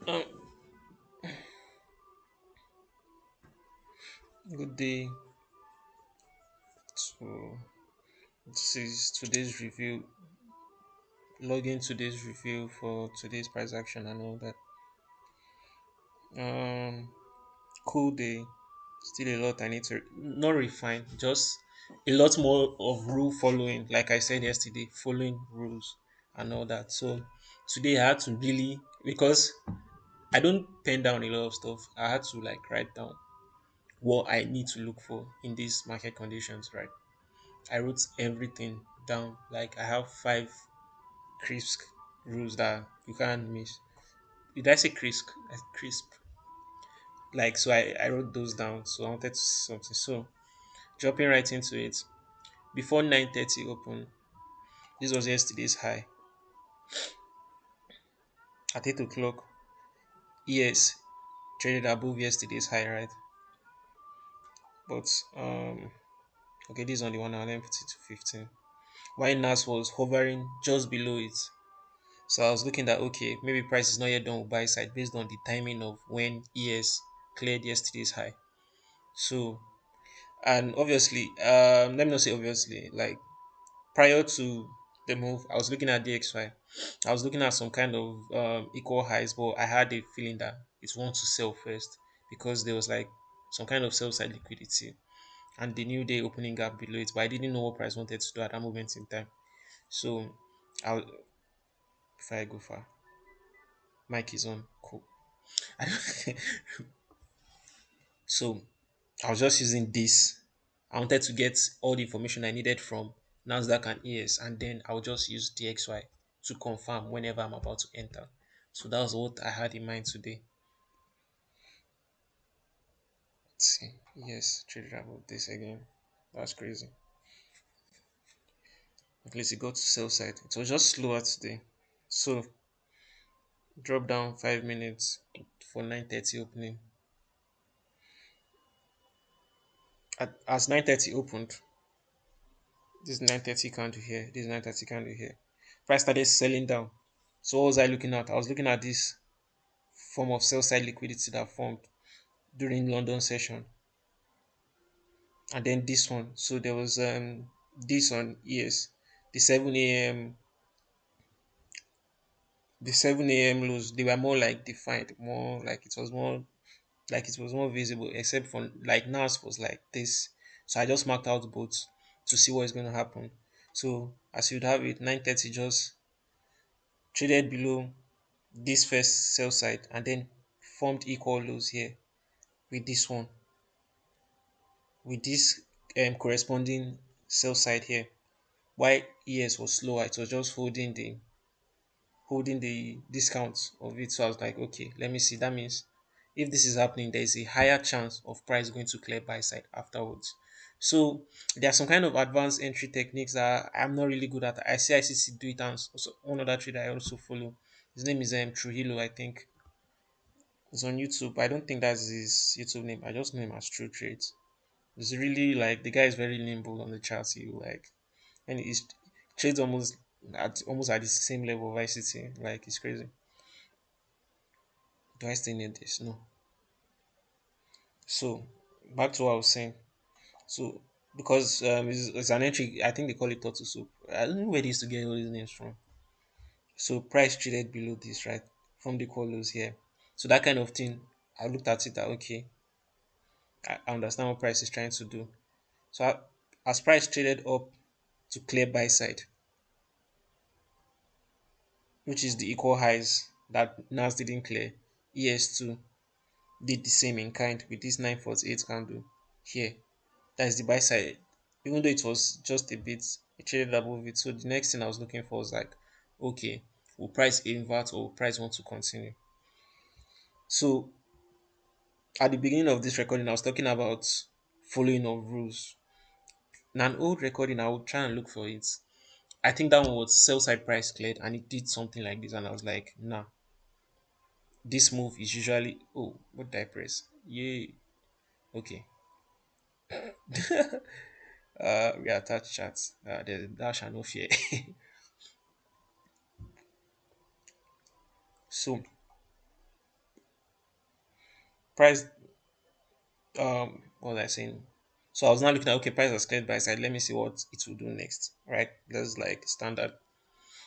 Um, Good day. So this is today's review. Log in today's review for today's price action and all that. Um, cool day. Still a lot I need to not refine. Just a lot more of rule following. Like I said yesterday, following rules and all that. So today I had to really because I don't pen down a lot of stuff. I had to like write down what I need to look for in these market conditions. Right. I wrote everything down. Like I have five crisp rules that you can't miss. Did I say crisp? Crisp. Like so, I wrote those down. So I wanted to see something. So jumping right into it. Before 9:30 open, this was yesterday's high. At 8 o'clock, yes, traded above yesterday's high, right? But okay, this is on the 1 hour. Let me put it to 15. Why NAS was hovering just below it. So I was looking at okay, maybe price is not yet done with buy side based on the timing of when ES cleared yesterday's high. So and obviously, let me not say obviously, like prior to the move, I was looking at DXY. I was looking at some kind of equal highs, but I had a feeling that it wants to sell first because there was like some kind of sell side liquidity and the new day opening gap below it, but I didn't know what price wanted to do at that moment in time. So I'll before I go far, mic is on. Cool. So I was just using this. I wanted to get all the information I needed from NASDAQ and ES, and then I'll just use DXY to confirm whenever I'm about to enter. So that was what I had in mind today. Let's see. Yes, traded about this again. That's crazy. At least it got to sell side. It was just slower today. So drop down 5 minutes for 9:30 opening. As 9:30 opened, this 9:30 candle here, this 9:30 candle here. Price started selling down. So what was I looking at? I was looking at this form of sell side liquidity that formed during London session, and then this one. So there was this one, yes, the 7 a.m. the 7 a.m. lows. They were more like defined, more like it was more visible, except for like NAS was like this. So I just marked out both to see what is going to happen. So as you'd have it, 9:30 just traded below this first sell side and then formed equal lows here with this one, with this corresponding sell side here. While ES was slower, it was just holding the discount of it. So I was like, okay, let me see. That means if this is happening, there is a higher chance of price going to clear buy side afterwards. So there are some kind of advanced entry techniques that I'm not really good at. I see ICC do it, and also one other trader I also follow. His name is Trujillo, I think. It's on YouTube. I don't think that's his YouTube name. I just know him as True Trades. It's really like the guy is very nimble on the charts. He like and he trades almost at the same level of ICT. Like it's crazy. Do I still need this? No. So back to what I was saying. So because it's an entry, I think they call it turtle soup. I don't know where they used to get all these names from. So price traded below this, right? From the colors here. So that kind of thing, I looked at it that okay, I understand what price is trying to do. So as price traded up to clear buy side, which is the equal highs that NAS didn't clear, ES2 did the same in kind with this 948 candle here. That is the buy side. Even though it was just a bit, it traded above it. So the next thing I was looking for was like, okay, will price invert or will price want to continue? So at the beginning of this recording, I was talking about following of rules. In an old recording, I would try and look for it. I think that one was sell side price cleared and it did something like this, and I was like, nah, this move is usually what did I press? Yay. Okay. We attach chats. The dash and no fear. So Price, what was I saying? So I was now looking at, okay, price has cleared by side. Let me see what it will do next, right? That's like standard.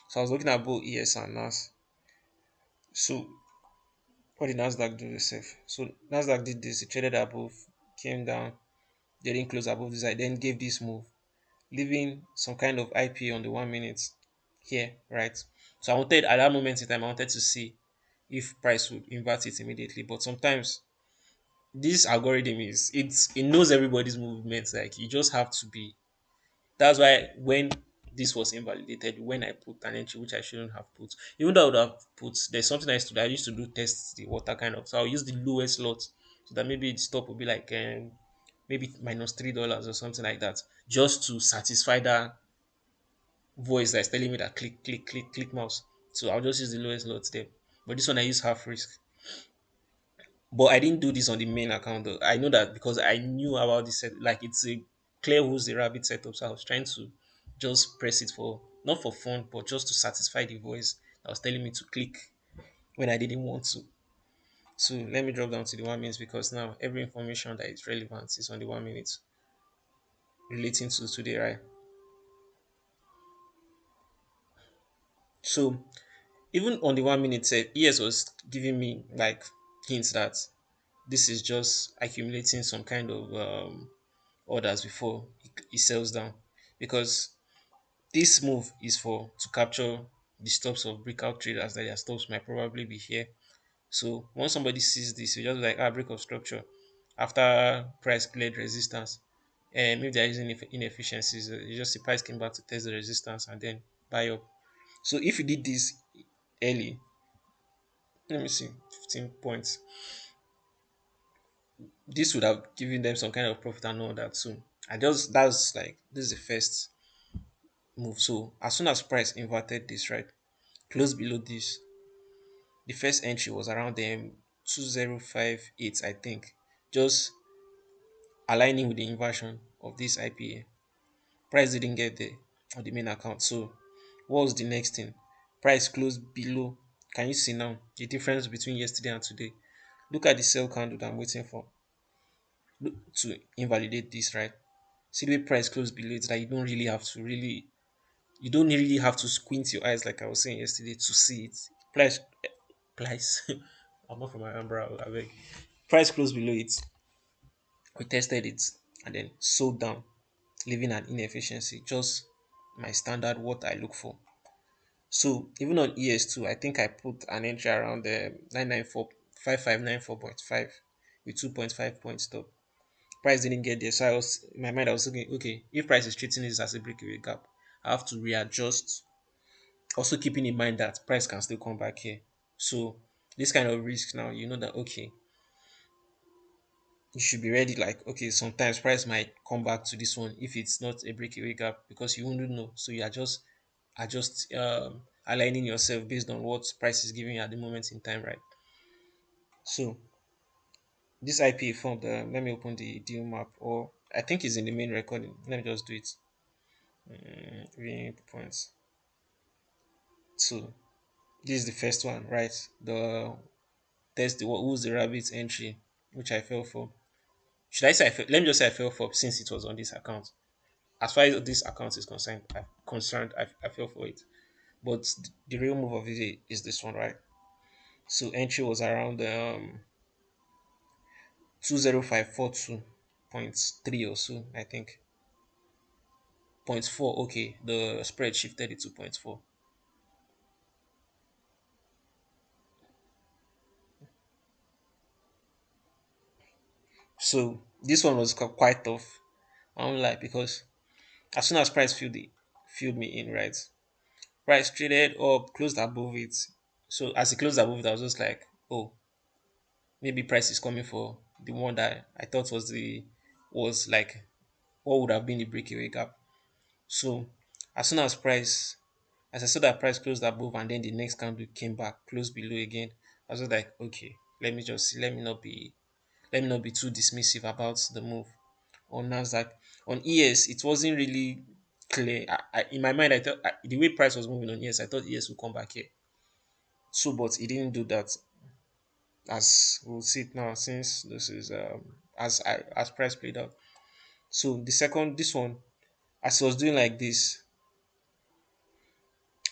So I was looking at both ES and NAS. So what did NASDAQ do itself? So NASDAQ did this, it traded above, came down, they didn't close above this, I then gave this move, leaving some kind of IP on the 1 minute here, right? So I wanted at that moment in time, I wanted to see if price would invert it immediately. But sometimes this algorithm it knows everybody's movements. Like you just have to be. That's why when this was invalidated, when I put an entry which I shouldn't have put, even though I would have put, there's something I used to do. I used to do test the water kind of. So I'll use the lowest lot so that maybe the stop will be like maybe -$3 or something like that, just to satisfy that voice that's telling me that click, click, click, click mouse. So I'll just use the lowest lot there. But this one I use half risk. But I didn't do this on the main account though. I know that because I knew about this set, like it's a clear who's the rabbit setup. So I was trying to just press it for not for fun, but just to satisfy the voice that was telling me to click when I didn't want to. So let me drop down to the 1 minute because now every information that is relevant is on the 1 minute relating to today, right? So even on the 1 minute set, ES was giving me like hints that this is just accumulating some kind of orders before it sells down, because this move is for to capture the stops of breakout traders that their stops might probably be here. So once somebody sees this, you just like break of structure after price cleared resistance, and maybe there is inefficiencies, you just see price came back to test the resistance and then buy up. So if you did this early, let me see, 15 points, this would have given them some kind of profit and all that. So I just that's like this is the first move. So as soon as price inverted this, right, close below this, the first entry was around 2058, I think, just aligning with the inversion of this IPA. Price didn't get there on the main account. So what was the next thing? Price closed below. Can you see now the difference between yesterday and today? Look at the sell candle that I'm waiting for. Look to invalidate this, right? See the way price closed below it, that you don't really have to squint your eyes like I was saying yesterday to see it. Price I'm not from my umbrella, I beg. Price closed below it. We tested it and then sold down, leaving an inefficiency. Just my standard what I look for. So even on ES2, I think I put an entry around the 5594.5 with 2.5 point stop. Price didn't get there, so I was in my mind I was thinking, okay, if price is treating this as a breakaway gap, I have to readjust. Also keeping in mind that price can still come back here. So this kind of risk now, you know that okay, you should be ready. Like okay, sometimes price might come back to this one if it's not a breakaway gap because you wouldn't know. So you are just aligning yourself based on what price is giving you at the moment in time, right? So this IP formed. Let me open the deal map, or I think it's in the main recording. Let me just do it. Viewing points. So this is the first one, right? The test the who's the rabbit entry, which I fell for. Should I say let me just say I fell for since it was on this account. As far as this account is concerned, I fell for it. But the real move of it is this one, right? So entry was around 20542.3 or so, I think. Point 0.4, okay. The spread shifted it to point 0.4. So this one was quite tough. I won't lie, because as soon as price filled me in, right? Price traded up, closed above it. So as it closed above it, I was just like, oh, maybe price is coming for the one that I thought was like what would have been the breakaway gap. So as soon as as I saw that price closed above and then the next candle came back, closed below again, I was just like, okay, let me just see, let me not be too dismissive about the move. On NASDAQ, on ES, it wasn't really clear. In my mind, I thought the way price was moving on ES, I thought ES would come back here. So, but it didn't do that. as we'll see it now, since this is as price played out. So the second this one, as I was doing like this,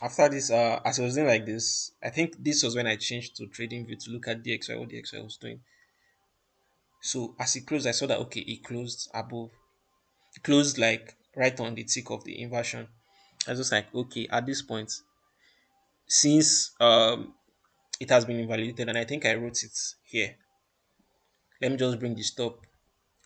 after this, as I was doing like this, I think this was when I changed to trading view to look at DXY, what DXY was doing. So as it closed, I saw that okay, it closed above, it closed like right on the tick of the inversion. I was just like, okay, at this point, since it has been invalidated, and I think I wrote it here. Let me just bring the stop,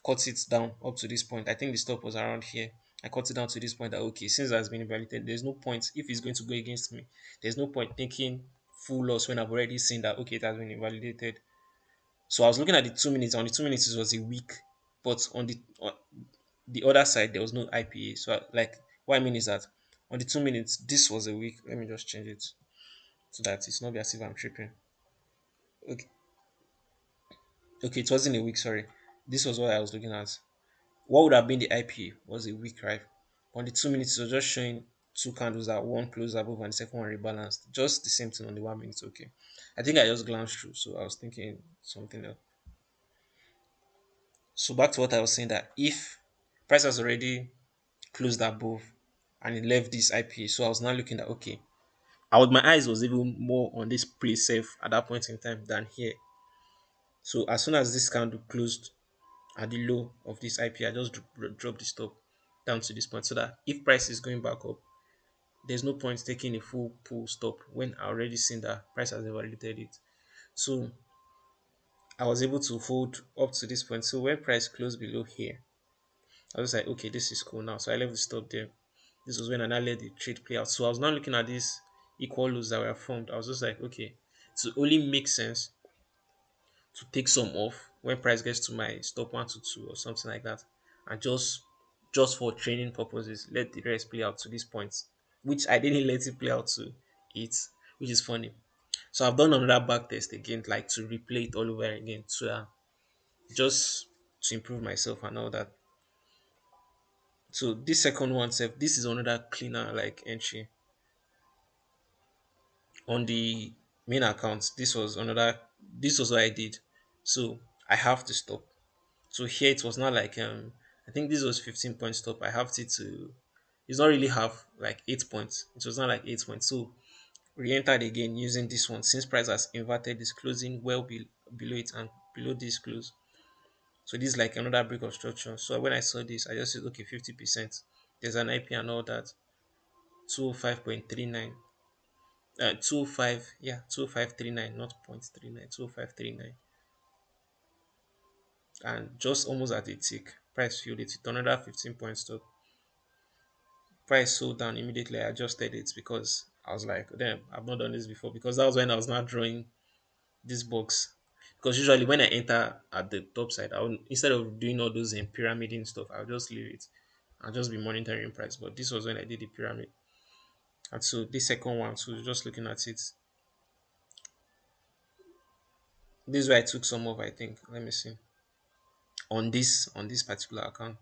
cut it down up to this point. I think the stop was around here. I cut it down to this point that okay, since it has been invalidated, there's no point if it's going to go against me. There's no point taking full loss when I've already seen that okay, it has been invalidated. So I was looking at the 2 minutes. On the 2 minutes, it was a week, but on the other side there was no IPA. So like what I mean is that on the 2 minutes, this was a week. Let me just change it so that it's not be as if I'm tripping. Okay, okay, it wasn't a week. Sorry, this was what I was looking at. What would have been the IPA was a weak right? On the 2 minutes, it was just showing two candles that one closed above and the second one rebalanced. Just the same thing on the 1 minute. Okay. I think I just glanced through, so I was thinking something else. So back to what I was saying that if price has already closed above and it left this IPA, so I was now looking at okay. My eyes was even more on this pre-safe at that point in time than here. So as soon as this candle closed at the low of this IP, I just drop the stop down to this point so that if price is going back up, there's no point taking a full pull stop when I already seen that price has validated it. So I was able to hold up to this point. So when price closed below here, I was like, okay, this is cool now. So I left the stop there. This was when I now let the trade play out. So I was now looking at these equal lows that were formed. I was just like, okay, to only make sense to take some off when price gets to my stop 1 to 2 or something like that, and just for training purposes, let the rest play out to this point, which I didn't let it play out to it, which is funny. So I've done another back test again, like to replay it all over again, to just to improve myself and all that. So this second one, self, this is another cleaner like entry on the main account. This was what I did. So I have to stop. So here it was not like I think this was 15 point stop. I have it to it's not really half like 8 points. It was not like 8 points. So re-entered again using this one since price has inverted this closing well below it and below this close. So this is like another break of structure. So when I saw this, I just said okay 50%. There's an IP and all that. 205.39. 25 yeah 2539 not 0.39 20539 and just almost at a tick price filled it with another 15 point stop. Price sold down immediately. I adjusted it because I was like, damn, I've not done this before. Because that was when I was not drawing this box. Because usually when I enter at the top side, I would, instead of doing all those pyramiding stuff, I'll just leave it. I'll just be monitoring price. But this was when I did the pyramid. And so this second one, so just looking at it, this is where I took some of, I think. Let me see. On this particular account.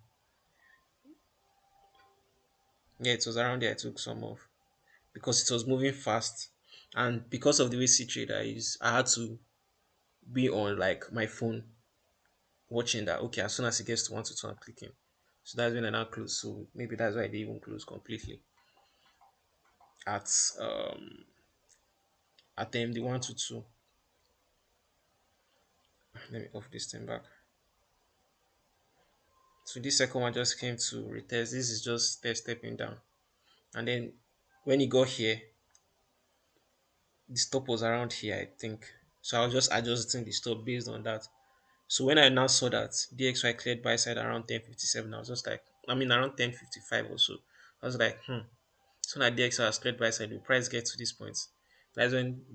Yeah, it was around there I took some of. Because it was moving fast. And because of the way C trader is, I had to be on like my phone watching that okay as soon as it gets to 1 to 2 I'm clicking. So that's when I now close. So maybe that's why they even close completely at the 1 to 2. Let me off this thing back. So this second one just came to retest. This is just stepping down. And then when it got here, the stop was around here, I think. So I was just adjusting the stop based on that. So when I now saw that DXY cleared buy side around 10:57, I was just like, I mean around 10:55 or so. I was like, so now DXY has cleared buy side. The price gets to this point. That's when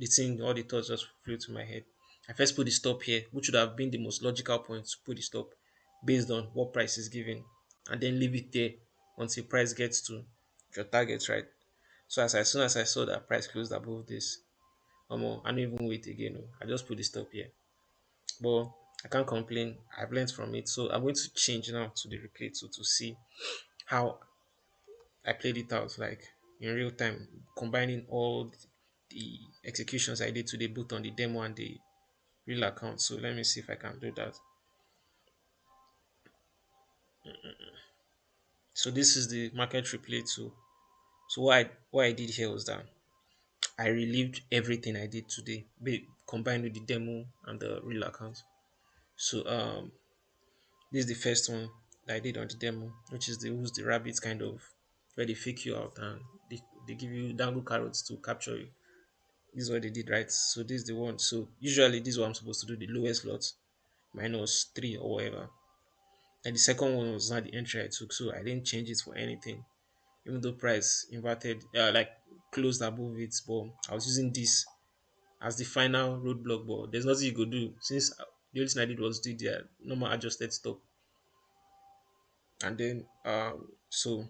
all the thoughts just flew to my head. I first put the stop here, which would have been the most logical point to put the stop based on what price is given, and then leave it there until price gets to your target, right? So as soon as I saw that price closed above this, I don't even wait again. Oh. I just put the stop here. But I can't complain. I've learned from it. So I'm going to change now to the replay to see how I played it out like in real time, combining all the executions I did today, both on the demo and the real account. So let me see if I can do that. So this is the market replay tool. So what I did here was that I relived everything I did today, combined with the demo and the real account. So this is the first one that I did on the demo, which is the who's the rabbit kind of, where they fake you out and they give you dangle carrots to capture you. This is what they did, right? So this is the one. So usually this is what I'm supposed to do, the lowest lot minus 3 or whatever. And the second one was not the entry I took, so I didn't change it for anything. Even though price inverted, like closed above it, but I was using this as the final roadblock. But there's nothing you could do since the only thing I did was do the normal adjusted stop, and then so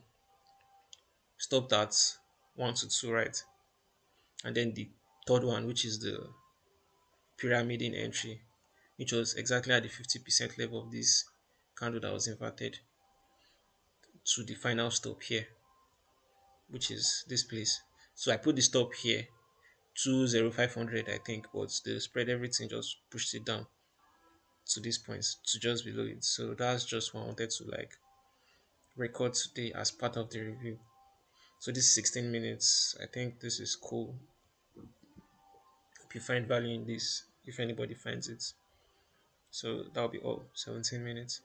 stopped at 1 to 2, right? And then the third one, which is the pyramid in entry, which was exactly at the 50% level of this candle that was inverted to the final stop here, which is this place. So I put the stop here, 20500, I think, but the spread everything just pushed it down to this point, to just below it. So that's just what I wanted to like record today as part of the review. So this is 16 minutes. I think this is cool. If you find value in this, if anybody finds it. So that'll be all. 17 minutes.